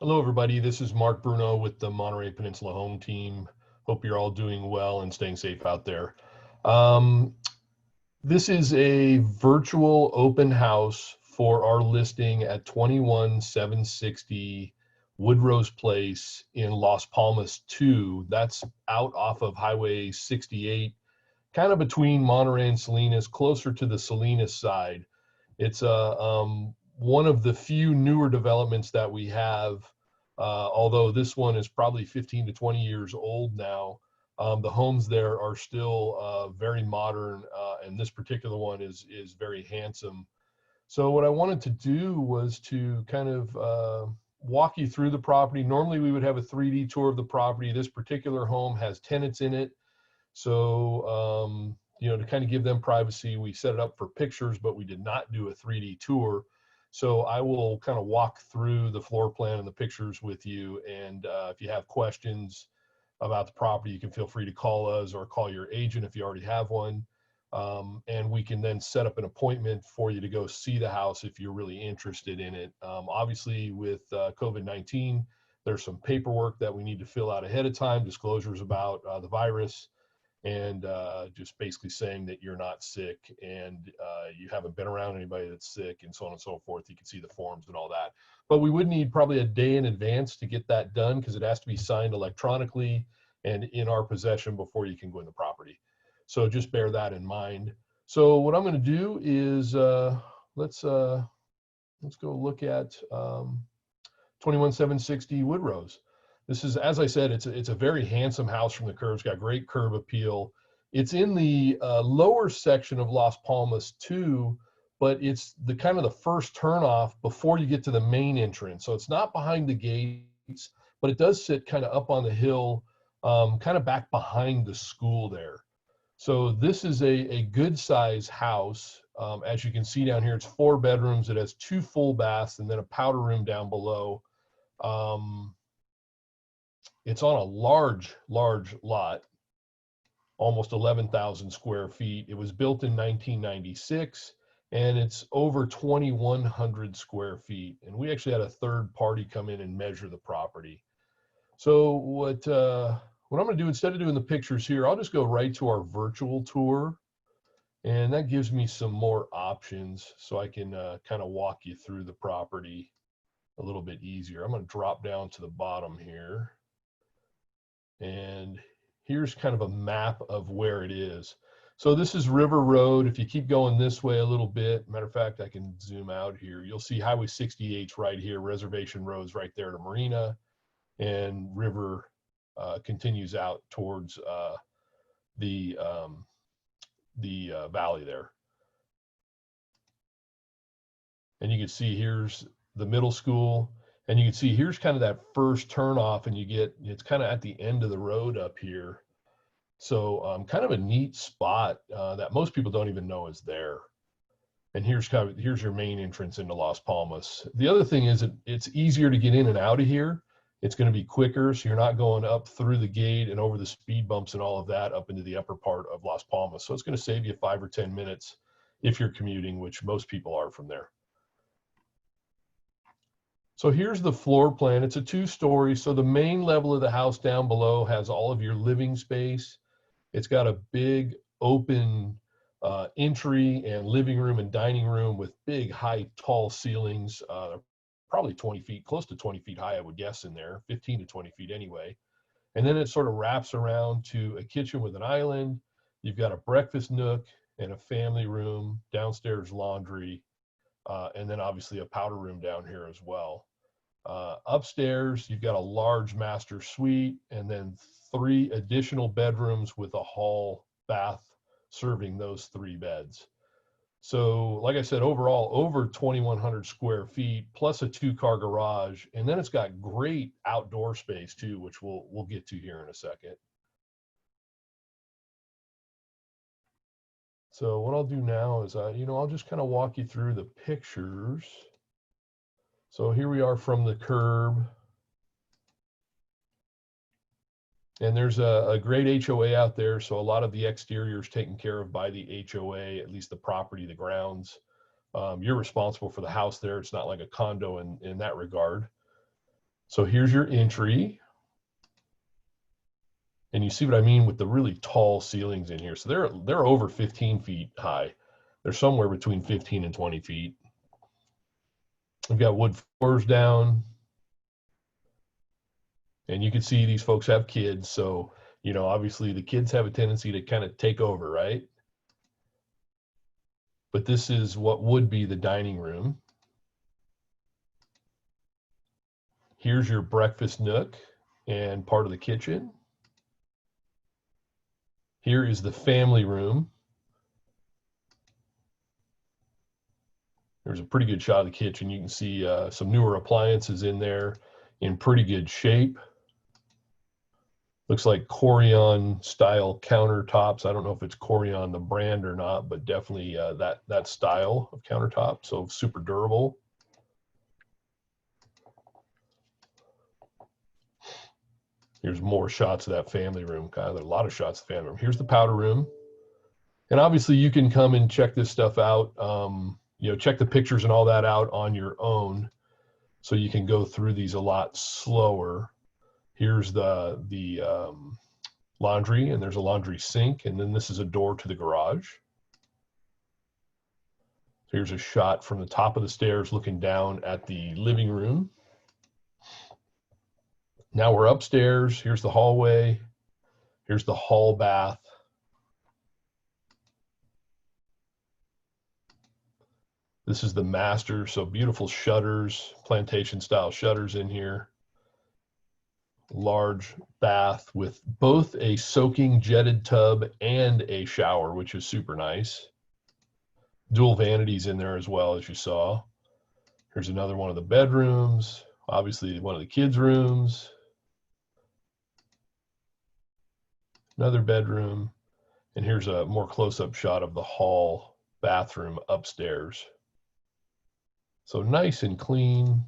Hello, everybody. This is Mark Bruno with the Monterey Peninsula Home Team. Hope you're all doing well and staying safe out there. This is a virtual open house for our listing at 21760 Woodrose Place in Las Palmas 2. That's out off of Highway 68, kind of between Monterey and Salinas, closer to the Salinas side. It's one of the few newer developments that we have, although this one is probably 15 to 20 years old now. The homes there are still very modern, and this particular one is very handsome. So what I wanted to do was to kind of walk you through the property. Normally we would have a 3D tour of the property. This particular home has tenants in it. So, you know, to kind of give them privacy, we set it up for pictures, but we did not do a 3D tour. So I will kind of walk through the floor plan and the pictures with you. And if you have questions about the property, you can feel free to call us or call your agent if you already have one. And we can then set up an appointment for you to go see the house if you're really interested in it. Obviously, with COVID-19, there's some paperwork that we need to fill out ahead of time, disclosures about the virus, and just basically saying that you're not sick and you haven't been around anybody that's sick and so on and so forth. You can see the forms and all that. But we would need probably a day in advance to get that done because it has to be signed electronically and in our possession before you can go in the property. So just bear that in mind. So what I'm going to do is let's go look at 21760 Woodrose. This is, as I said, it's a very handsome house from the curb. It's got great curb appeal. It's in the lower section of Las Palmas too, but it's the kind of the first turnoff before you get to the main entrance. So it's not behind the gates, but it does sit kind of up on the hill, kind of back behind the school there. So this is a good size house. As you can see down here, it's 4 bedrooms. It has 2 full baths and then a powder room down below. It's on a large lot, almost 11,000 square feet. It was built in 1996, and it's over 2,100 square feet. And we actually had a third party come in and measure the property. So what I'm going to do, instead of doing the pictures here, I'll just go right to our virtual tour. And that gives me some more options so I can kind of walk you through the property a little bit easier. I'm going to drop down to the bottom here. And here's kind of a map of where it is. So this is River Road. If you keep going this way a little bit, matter of fact, I can zoom out here. You'll see Highway 68 right here, Reservation Road's right there to Marina, and River continues out towards the valley there. And you can see here's the middle school. And you can see here's kind of that first turnoff, and it's kind of at the end of the road up here. So kind of a neat spot that most people don't even know is there. And here's your main entrance into Las Palmas. The other thing is it's easier to get in and out of here. It's going to be quicker, so you're not going up through the gate and over the speed bumps and all of that up into the upper part of Las Palmas. So it's going to save you 5 or 10 minutes if you're commuting, which most people are from there. So here's the floor plan. It's a 2-story. So the main level of the house down below has all of your living space. It's got a big open entry and living room and dining room with big, high, tall ceilings, probably 20 feet, close to 20 feet high, I would guess in there, 15 to 20 feet anyway. And then it sort of wraps around to a kitchen with an island. You've got a breakfast nook and a family room, downstairs laundry, and then obviously a powder room down here as well. Upstairs, you've got a large master suite and then 3 additional bedrooms with a hall bath serving those 3 beds. So like I said, overall, over 2,100 square feet plus a 2-car garage. And then it's got great outdoor space too, which we'll get to here in a second. So what I'll do now is, I'll just kind of walk you through the pictures. So here we are from the curb. And there's a great HOA out there. So a lot of the exterior is taken care of by the HOA, at least the property, the grounds. You're responsible for the house there. It's not like a condo in that regard. So here's your entry. And you see what I mean with the really tall ceilings in here. So they're over 15 feet high. They're somewhere between 15 and 20 feet. We've got wood floors down. And you can see these folks have kids. So, you know, obviously the kids have a tendency to kind of take over, right? But this is what would be the dining room. Here's your breakfast nook and part of the kitchen. Here is the family room. There's a pretty good shot of the kitchen. You can see some newer appliances in there in pretty good shape. Looks like Corian style countertops. I don't know if it's Corian the brand or not, but definitely that style of countertop. So super durable. Here's more shots of that family room. Kind of a lot of shots of the family room. Here's the powder room. And obviously you can come and check this stuff out. You know, check the pictures and all that out on your own. So you can go through these a lot slower. Here's the laundry, and there's a laundry sink, and then this is a door to the garage. So here's a shot from the top of the stairs looking down at the living room. Now we're upstairs. Here's the hallway. Here's the hall bath. This is the master, so beautiful shutters, plantation style shutters in here. Large bath with both a soaking jetted tub and a shower, which is super nice. Dual vanities in there as well, as you saw. Here's another one of the bedrooms, obviously one of the kids' rooms. Another bedroom. And here's a more close-up shot of the hall bathroom upstairs. So nice and clean.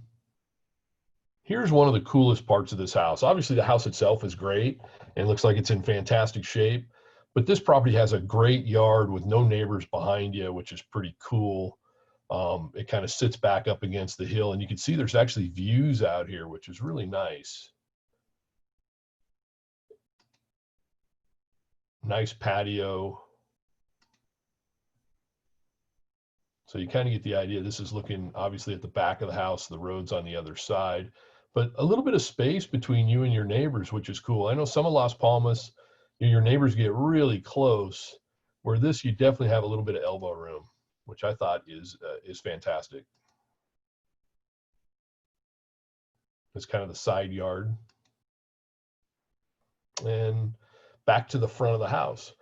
Here's one of the coolest parts of this house. Obviously, the house itself is great and looks like it's in fantastic shape. But this property has a great yard with no neighbors behind you, which is pretty cool. It kind of sits back up against the hill, and you can see there's actually views out here, which is really nice. Nice patio. So you kind of get the idea. This is looking obviously at the back of the house. The road's on the other side, but a little bit of space between you and your neighbors, which is cool. I know some of Las Palmas, your neighbors get really close, where this, you definitely have a little bit of elbow room, which I thought is fantastic. It's kind of the side yard. And back to the front of the house.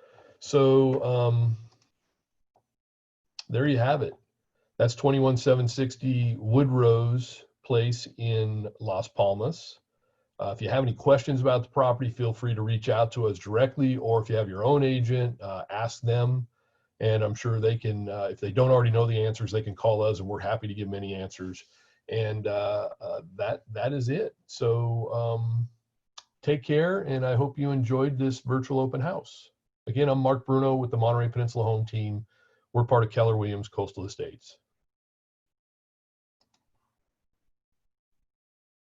So there you have it. That's 21760 Woodrose Place in Las Palmas. If you have any questions about the property, feel free to reach out to us directly, or if you have your own agent, ask them. And I'm sure they can, if they don't already know the answers, they can call us, and we're happy to give them any answers. And that is it. So take care, and I hope you enjoyed this virtual open house. Again, I'm Mark Bruno with the Monterey Peninsula Home Team. We're part of Keller Williams Coastal Estates.